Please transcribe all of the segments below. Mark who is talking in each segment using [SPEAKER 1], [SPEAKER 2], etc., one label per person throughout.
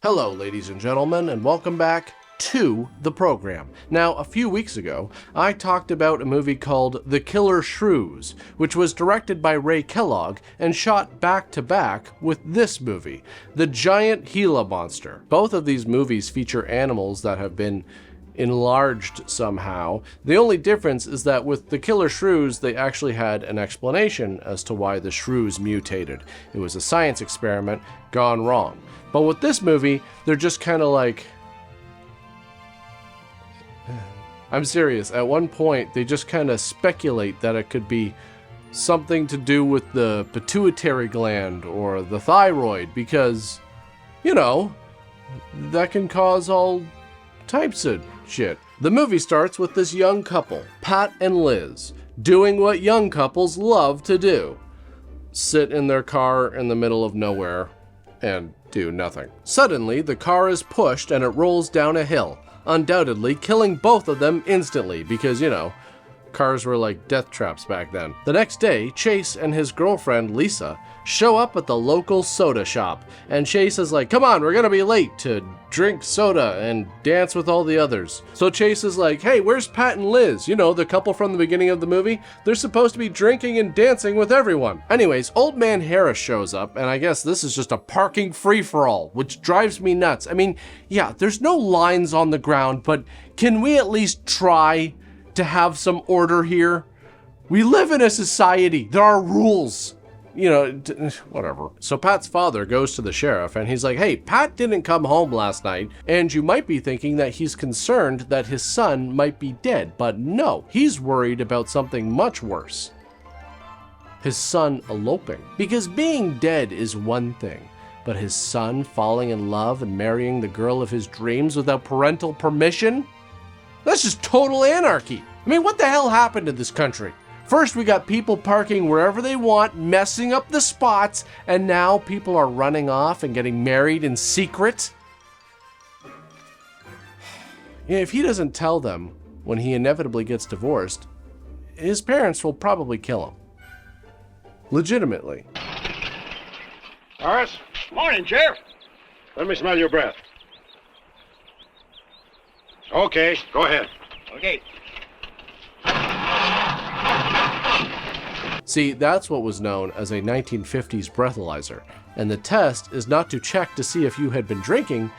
[SPEAKER 1] Hello, ladies and gentlemen, and welcome back to the program. Now, a few weeks ago, I talked about a movie called The Killer Shrews, which was directed by Ray Kellogg and shot back-to-back with this movie, The Giant Gila Monster. Both of these movies feature animals that have been enlarged somehow. The only difference is that with The Killer Shrews, they actually had an explanation as to why the shrews mutated. It was a science experiment gone wrong. But with this movie, they're just kind of like... I'm serious. At one point, they just kind of speculate that it could be something to do with the pituitary gland or the thyroid because, you know, that can cause all types of shit. The movie starts with this young couple, Pat and Liz, doing what young couples love to do. Sit in their car in the middle of nowhere and do nothing. Suddenly, the car is pushed and it rolls down a hill, undoubtedly killing both of them instantly because, you know, cars were like death traps back then. The next day, Chase and his girlfriend, Lisa, show up at the local soda shop, and Chase is like, come on, we're gonna be late to drink soda and dance with all the others. So Chase is like, hey, where's Pat and Liz? You know, the couple from the beginning of the movie? They're supposed to be drinking and dancing with everyone. Anyways, Old Man Harris shows up, and I guess this is just a parking free-for-all, which drives me nuts. I mean, yeah, there's no lines on the ground, but can we at least try to have some order here? We live in a society. There are rules. You know, whatever. So Pat's father goes to the sheriff and he's like, hey, Pat didn't come home last night, and you might be thinking that he's concerned that his son might be dead, but no, he's worried about something much worse. His son eloping. Because being dead is one thing, but his son falling in love and marrying the girl of his dreams without parental permission? That's just total anarchy. I mean, what the hell happened to this country? First, we got people parking wherever they want, messing up the spots, and now people are running off and getting married in secret. If he doesn't tell them when he inevitably gets divorced, his parents will probably kill him. Legitimately.
[SPEAKER 2] Horace?
[SPEAKER 3] Morning, Sheriff.
[SPEAKER 2] Let me smell your breath. Okay, go ahead.
[SPEAKER 3] Okay.
[SPEAKER 1] See, that's what was known as a 1950s breathalyzer. And the test is not to check to see if you had been drinking.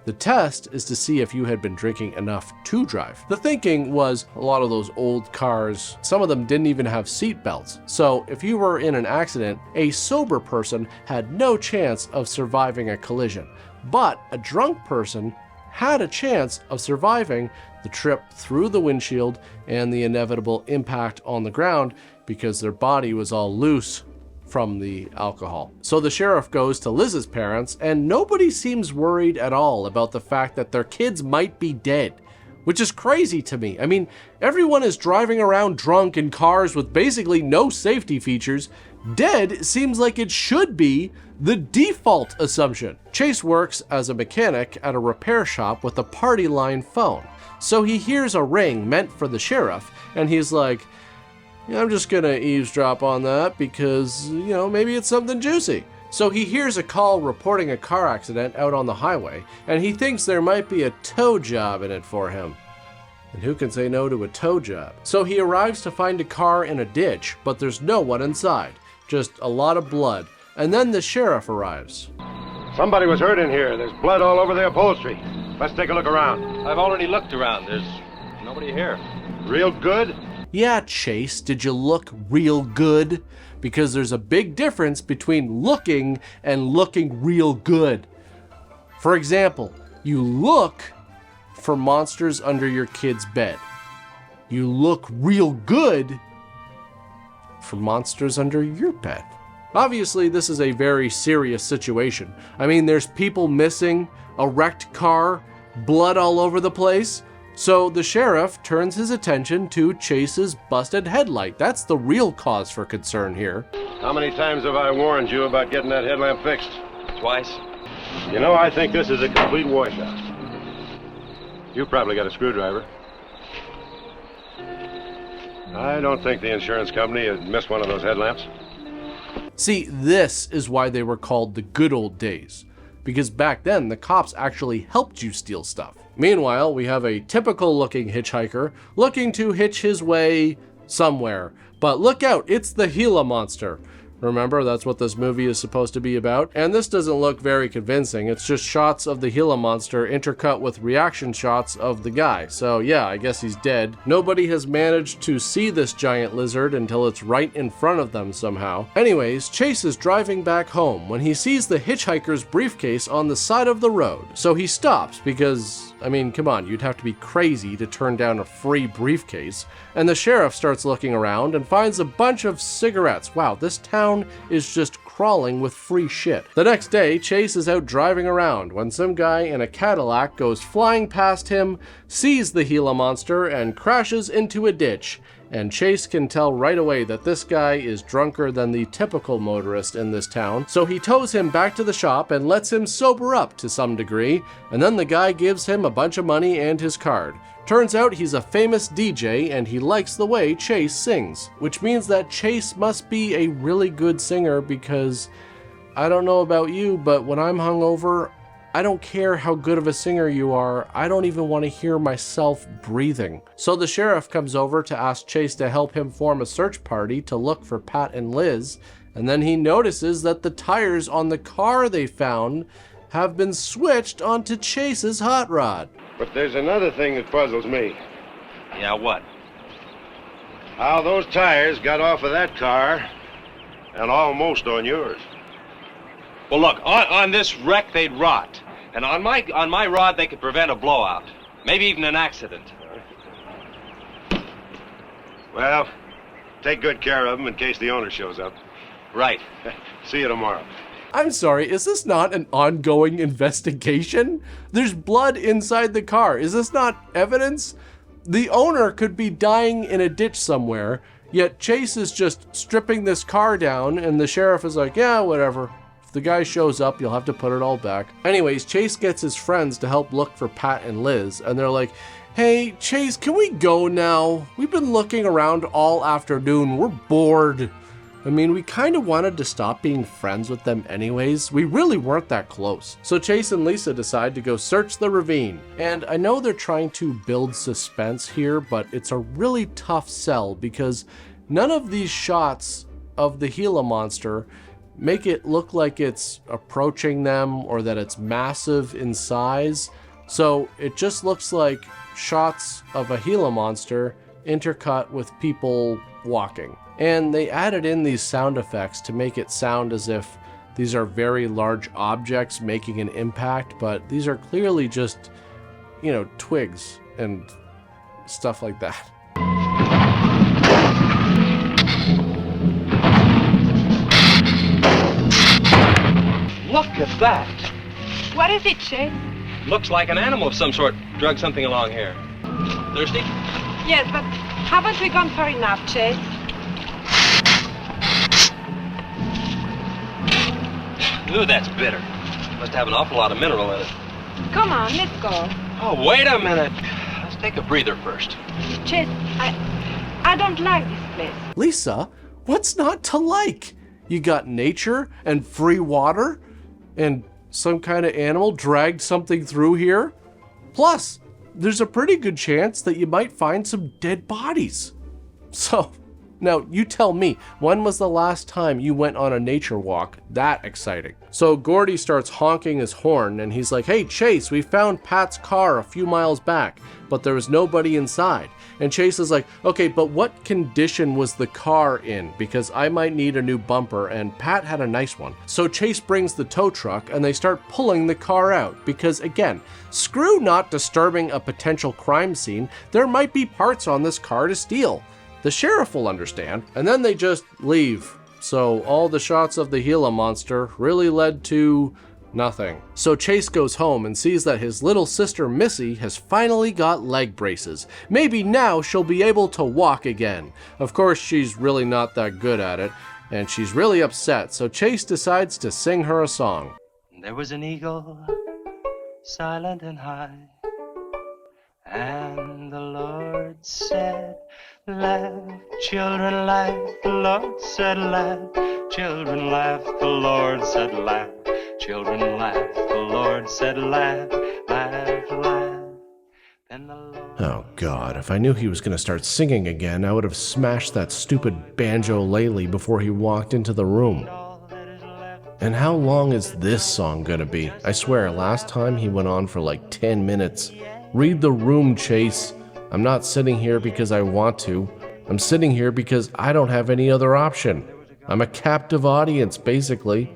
[SPEAKER 1] The test is to see if you had been drinking enough to drive. The thinking was a lot of those old cars, some of them didn't even have seat belts. So if you were in an accident, a sober person had no chance of surviving a collision. But a drunk person had a chance of surviving the trip through the windshield and the inevitable impact on the ground because their body was all loose from the alcohol. So the sheriff goes to Liz's parents, and nobody seems worried at all about the fact that their kids might be dead, which is crazy to me. I mean, everyone is driving around drunk in cars with basically no safety features. Dead seems like it should be the default assumption. Chase works as a mechanic at a repair shop with a party line phone. So he hears a ring meant for the sheriff, and he's like, yeah, I'm just gonna eavesdrop on that because, you know, maybe it's something juicy. So he hears a call reporting a car accident out on the highway, and he thinks there might be a tow job in it for him. And who can say no to a tow job? So he arrives to find a car in a ditch, but there's no one inside, just a lot of blood. And then the sheriff arrives.
[SPEAKER 2] Somebody was hurt in here. There's blood all over the upholstery. Let's take a look around.
[SPEAKER 3] I've already looked around. There's nobody here.
[SPEAKER 2] Real good?
[SPEAKER 1] Yeah, Chase, did you look real good? Because there's a big difference between looking and looking real good. For example, you look for monsters under your kid's bed. You look real good for monsters under your bed. Obviously, this is a very serious situation. I mean, there's people missing, a wrecked car, blood all over the place. So the sheriff turns his attention to Chase's busted headlight. That's the real cause for concern here.
[SPEAKER 2] How many times have I warned you about getting that headlamp fixed?
[SPEAKER 3] Twice.
[SPEAKER 2] You know, I think this is a complete washout. You probably got a screwdriver. I don't think the insurance company had missed one of those headlamps.
[SPEAKER 1] See, this is why they were called the good old days. because back then the cops actually helped you steal stuff. Meanwhile, we have a typical looking hitchhiker looking to hitch his way somewhere. But look out, it's the Gila Monster. Remember, that's what this movie is supposed to be about. And this doesn't look very convincing. It's just shots of the Gila Monster intercut with reaction shots of the guy. So yeah, I guess he's dead. Nobody has managed to see this giant lizard until it's right in front of them somehow. Anyways, Chase is driving back home when he sees the hitchhiker's briefcase on the side of the road. So he stops because, I mean, come on, you'd have to be crazy to turn down a free briefcase. And the sheriff starts looking around and finds a bunch of cigarettes. Wow, this town is just crawling with free shit. The next day, Chase is out driving around when some guy in a Cadillac goes flying past him, sees the Gila Monster, and crashes into a ditch. And Chase can tell right away that this guy is drunker than the typical motorist in this town, so he tows him back to the shop and lets him sober up to some degree, and then the guy gives him a bunch of money and his card. Turns out he's a famous DJ and he likes the way Chase sings, which means that Chase must be a really good singer because, I don't know about you, but when I'm hungover, I don't care how good of a singer you are, I don't even want to hear myself breathing. So the sheriff comes over to ask Chase to help him form a search party to look for Pat and Liz, and then he notices that the tires on the car they found have been switched onto Chase's hot rod.
[SPEAKER 2] But there's another thing that puzzles me.
[SPEAKER 3] Yeah, what?
[SPEAKER 2] How those tires got off of that car and almost on yours.
[SPEAKER 3] Well, look, on this wreck, they'd rot. And on my rod, they could prevent a blowout. Maybe even an accident.
[SPEAKER 2] Well, take good care of them in case the owner shows up.
[SPEAKER 3] Right.
[SPEAKER 2] See you tomorrow.
[SPEAKER 1] I'm sorry, is this not an ongoing investigation? There's blood inside the car. Is this not evidence? The owner could be dying in a ditch somewhere, yet Chase is just stripping this car down, and the sheriff is like, yeah, whatever. If the guy shows up, you'll have to put it all back. Anyways, Chase gets his friends to help look for Pat and Liz, and they're like, hey, Chase, can we go now? We've been looking around all afternoon. We're bored. I mean, we kind of wanted to stop being friends with them anyways. We really weren't that close. So Chase and Lisa decide to go search the ravine. And I know they're trying to build suspense here, but it's a really tough sell because none of these shots of the Gila Monster make it look like it's approaching them or that it's massive in size. So it just looks like shots of a Gila Monster intercut with people walking. And they added in these sound effects to make it sound as if these are very large objects making an impact, but these are clearly just, you know, twigs and stuff like that.
[SPEAKER 3] Look at that.
[SPEAKER 4] What is it, Chase?
[SPEAKER 3] Looks like an animal of some sort drug something along here. Thirsty?
[SPEAKER 4] Yes, but haven't we gone far enough, Chase?
[SPEAKER 3] Ooh, that's bitter. Must have an awful lot of mineral in it.
[SPEAKER 4] Come on, let's go.
[SPEAKER 3] Oh, wait a minute. Let's take a breather first.
[SPEAKER 4] Chase, I don't like this place.
[SPEAKER 1] Lisa, what's not to like? You got nature and free water and some kind of animal dragged something through here. Plus, there's a pretty good chance that you might find some dead bodies. So, now you tell me, when was the last time you went on a nature walk that exciting? So Gordy starts honking his horn and he's like, hey Chase, we found Pat's car a few miles back, but there was nobody inside. And Chase is like, okay, but what condition was the car in? Because I might need a new bumper and Pat had a nice one. So Chase brings the tow truck and they start pulling the car out because again, screw not disturbing a potential crime scene. There might be parts on this car to steal. The sheriff will understand, and then they just leave. So all the shots of the Gila Monster really led to nothing. So Chase goes home and sees that his little sister Missy has finally got leg braces. Maybe now she'll be able to walk again. Of course, she's really not that good at it, and she's really upset, so Chase decides to sing her a song.
[SPEAKER 3] There was an eagle, silent and high, and the Lord said, laugh, children, laugh, the Lord said laugh, children laugh, the Lord said laugh, children laugh, the
[SPEAKER 5] said, laugh, laugh, laugh. Then the Lord
[SPEAKER 1] Oh God, if I knew he was going to start singing again, I would have smashed that stupid banjo-lele before he walked into the room. And how long is this song going to be? I swear, last time he went on for like 10 minutes. Read the room, Chase. I'm not sitting here because I want to. I'm sitting here because I don't have any other option. I'm a captive audience, basically.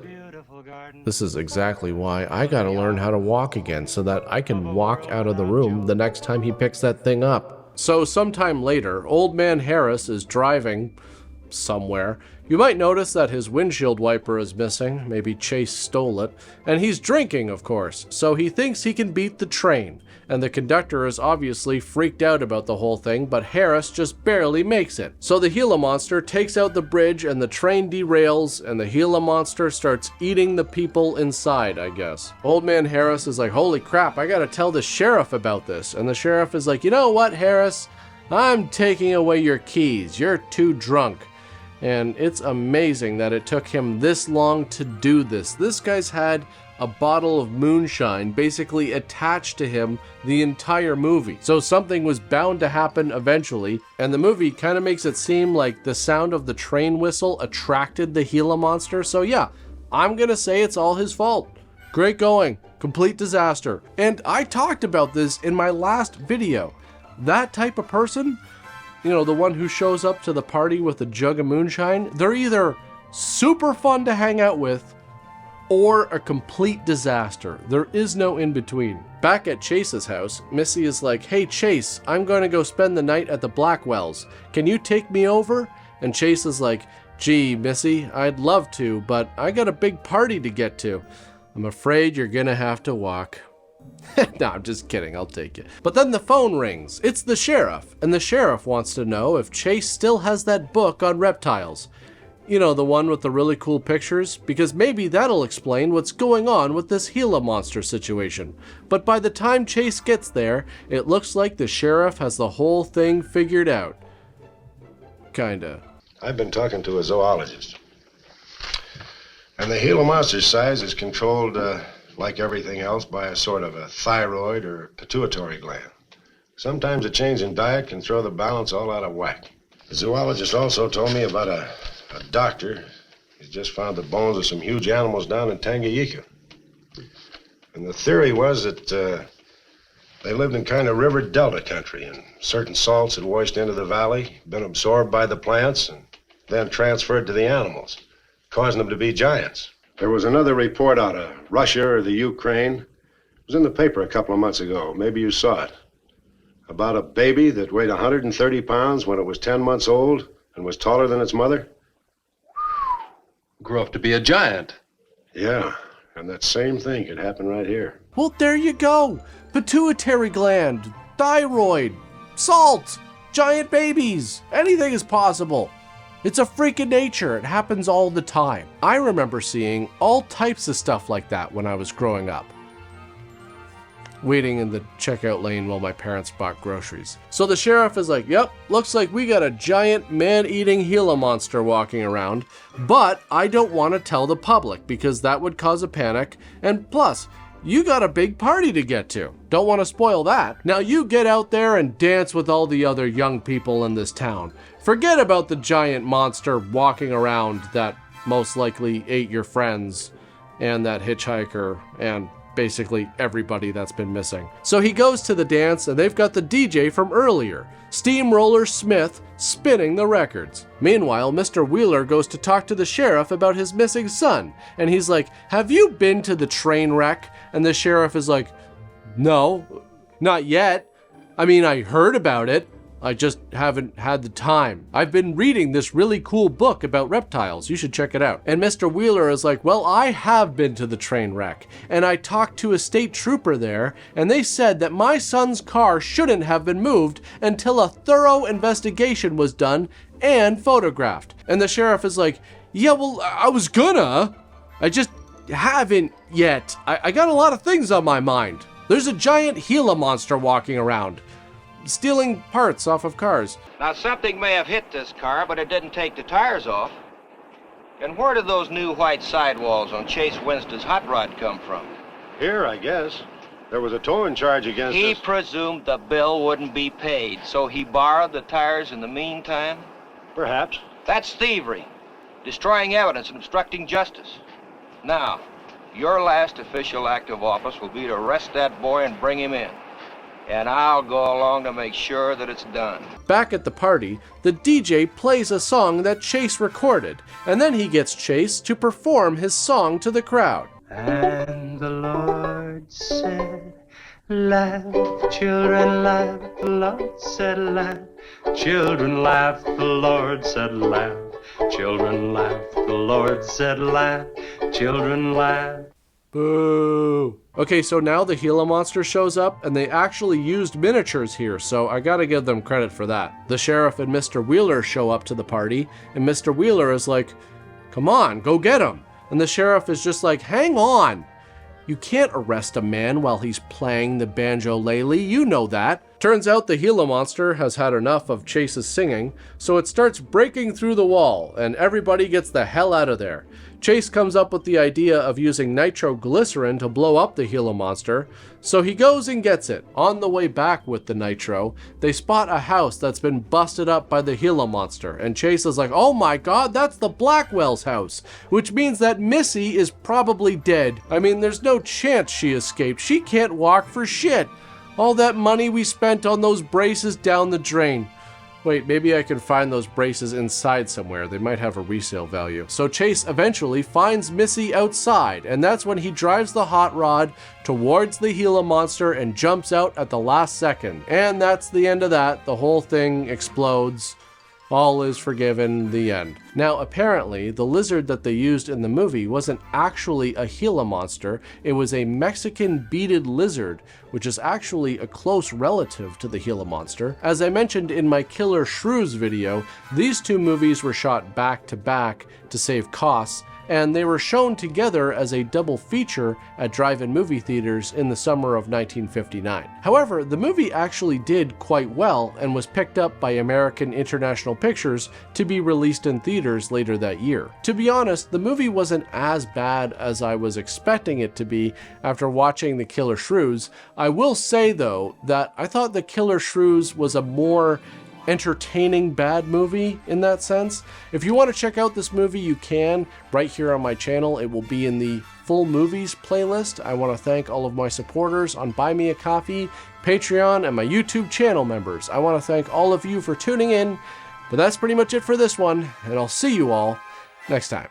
[SPEAKER 1] This is exactly why I gotta learn how to walk again so that I can walk out of the room the next time he picks that thing up. So sometime later, Old Man Harris is driving somewhere. You might notice that his windshield wiper is missing. Maybe Chase stole it. And he's drinking, of course, so he thinks he can beat the train. And the conductor is obviously freaked out about the whole thing, but Harris just barely makes it. So the Gila Monster takes out the bridge and the train derails, and the Gila Monster starts eating the people inside, I guess. Old Man Harris is like, holy crap, I gotta tell the sheriff about this. And the sheriff is like, you know what, Harris? I'm taking away your keys. You're too drunk. And it's amazing that it took him this long to do this. This guy's had a bottle of moonshine basically attached to him the entire movie. So something was bound to happen eventually, and the movie kind of makes it seem like the sound of the train whistle attracted the Gila Monster. So yeah, I'm gonna say it's all his fault. Great going, complete disaster. And I talked about this in my last video. That type of person, you know, the one who shows up to the party with a jug of moonshine, they're either super fun to hang out with or a complete disaster. There is no in between. Back at Chase's house, Missy is like, hey Chase, I'm going to go spend the night at the Blackwells. Can you take me over? And Chase is like, gee, Missy, I'd love to, but I got a big party to get to. I'm afraid you're gonna have to walk. No, I'm just kidding, I'll take it. But then the phone rings. It's the sheriff, and the sheriff wants to know if Chase still has that book on reptiles. You know, the one with the really cool pictures, because maybe that'll explain what's going on with this Gila Monster situation. But by the time Chase gets there, it looks like the sheriff has the whole thing figured out. Kinda.
[SPEAKER 2] I've been talking to a zoologist. And the Gila Monster's size is controlled, like everything else, by a sort of a thyroid or pituitary gland. Sometimes a change in diet can throw the balance all out of whack. The zoologist also told me about a doctor. He's just found the bones of some huge animals down in Tanganyika. And the theory was that they lived in kind of river delta country, and certain salts had washed into the valley, been absorbed by the plants, and then transferred to the animals, causing them to be giants. There was another report out of Russia or the Ukraine. It was in the paper a couple of months ago. Maybe you saw it. About a baby that weighed 130 pounds when it was 10 months old and was taller than its mother.
[SPEAKER 6] Grew up to be a giant.
[SPEAKER 2] Yeah, and that same thing could happen right here.
[SPEAKER 1] Well, there you go. Pituitary gland, thyroid, salt, giant babies. Anything is possible. It's a freak of nature. It happens all the time. I remember seeing all types of stuff like that when I was growing up. Waiting in the checkout lane while my parents bought groceries. So the sheriff is like, yep, looks like we got a giant man-eating Gila Monster walking around, but I don't want to tell the public because that would cause a panic, and plus, you got a big party to get to. Don't want to spoil that. Now you get out there and dance with all the other young people in this town. Forget about the giant monster walking around that most likely ate your friends and that hitchhiker and basically everybody that's been missing. So he goes to the dance and they've got the DJ from earlier, Steamroller Smith, spinning the records. Meanwhile, Mr. Wheeler goes to talk to the sheriff about his missing son, and he's like, have you been to the train wreck? And the sheriff is like, no, not yet. I mean, I heard about it. I just haven't had the time. I've been reading this really cool book about reptiles. You should check it out. And Mr. Wheeler is like, well, I have been to the train wreck, and I talked to a state trooper there, and they said that my son's car shouldn't have been moved until a thorough investigation was done and photographed. And the sheriff is like, yeah, well, I was gonna. I just haven't yet. I got a lot of things on my mind. There's a giant Gila Monster walking around, stealing parts off of cars.
[SPEAKER 3] Now, something may have hit this car, but it didn't take the tires off. And where did those new white sidewalls on Chase Winston's hot rod come from?
[SPEAKER 2] Here, I guess. There was a towing charge against
[SPEAKER 3] He
[SPEAKER 2] us.
[SPEAKER 3] presumed the bill wouldn't be paid, so he borrowed the tires in the meantime?
[SPEAKER 2] Perhaps.
[SPEAKER 3] That's thievery, destroying evidence and obstructing justice. Now, your last official act of office will be to arrest that boy and bring him in. And I'll go along to make sure that it's done.
[SPEAKER 1] Back at the party, the DJ plays a song that Chase recorded, and then he gets Chase to perform his song to the crowd.
[SPEAKER 5] And the Lord said, laugh, children, laugh. The Lord said, laugh. Children laugh, the Lord said, laugh. Children laugh, the Lord said, laugh. Children laugh.
[SPEAKER 1] Boo! Okay, so now the Gila Monster shows up, and they actually used miniatures here, so I gotta give them credit for that. The sheriff and Mr. Wheeler show up to the party, and Mr. Wheeler is like, come on, go get him. And the sheriff is just like, hang on. You can't arrest a man while he's playing the banjo-lele, you know that. Turns out the Gila Monster has had enough of Chase's singing, so it starts breaking through the wall, and everybody gets the hell out of there. Chase comes up with the idea of using nitroglycerin to blow up the Gila Monster, so he goes and gets it. On the way back with the nitro, they spot a house that's been busted up by the Gila Monster, and Chase is like, oh my god, that's the Blackwell's house, which means that Missy is probably dead. I mean, there's no chance she escaped. She can't walk for shit. All that money we spent on those braces down the drain. Wait, maybe I can find those braces inside somewhere. They might have a resale value. So Chase eventually finds Missy outside, and that's when he drives the hot rod towards the Gila Monster and jumps out at the last second. And that's the end of that. The whole thing explodes. All is forgiven, the end. Now, apparently, the lizard that they used in the movie wasn't actually a Gila monster, it was a Mexican beaded lizard, which is actually a close relative to the Gila monster. As I mentioned in my Killer Shrews video, these two movies were shot back to back to save costs, and they were shown together as a double feature at drive-in movie theaters in the summer of 1959. However, the movie actually did quite well and was picked up by American International Pictures to be released in theaters later that year. To be honest, the movie wasn't as bad as I was expecting it to be after watching The Killer Shrews. I will say though that I thought The Killer Shrews was a more entertaining bad movie in that sense. If you want to check out this movie, you can right here on my channel. It will be in the full movies playlist. I want to thank all of my supporters on Buy Me a Coffee, Patreon, and my YouTube channel members. I want to thank all of you for tuning in, but that's pretty much it for this one, and I'll see you all next time.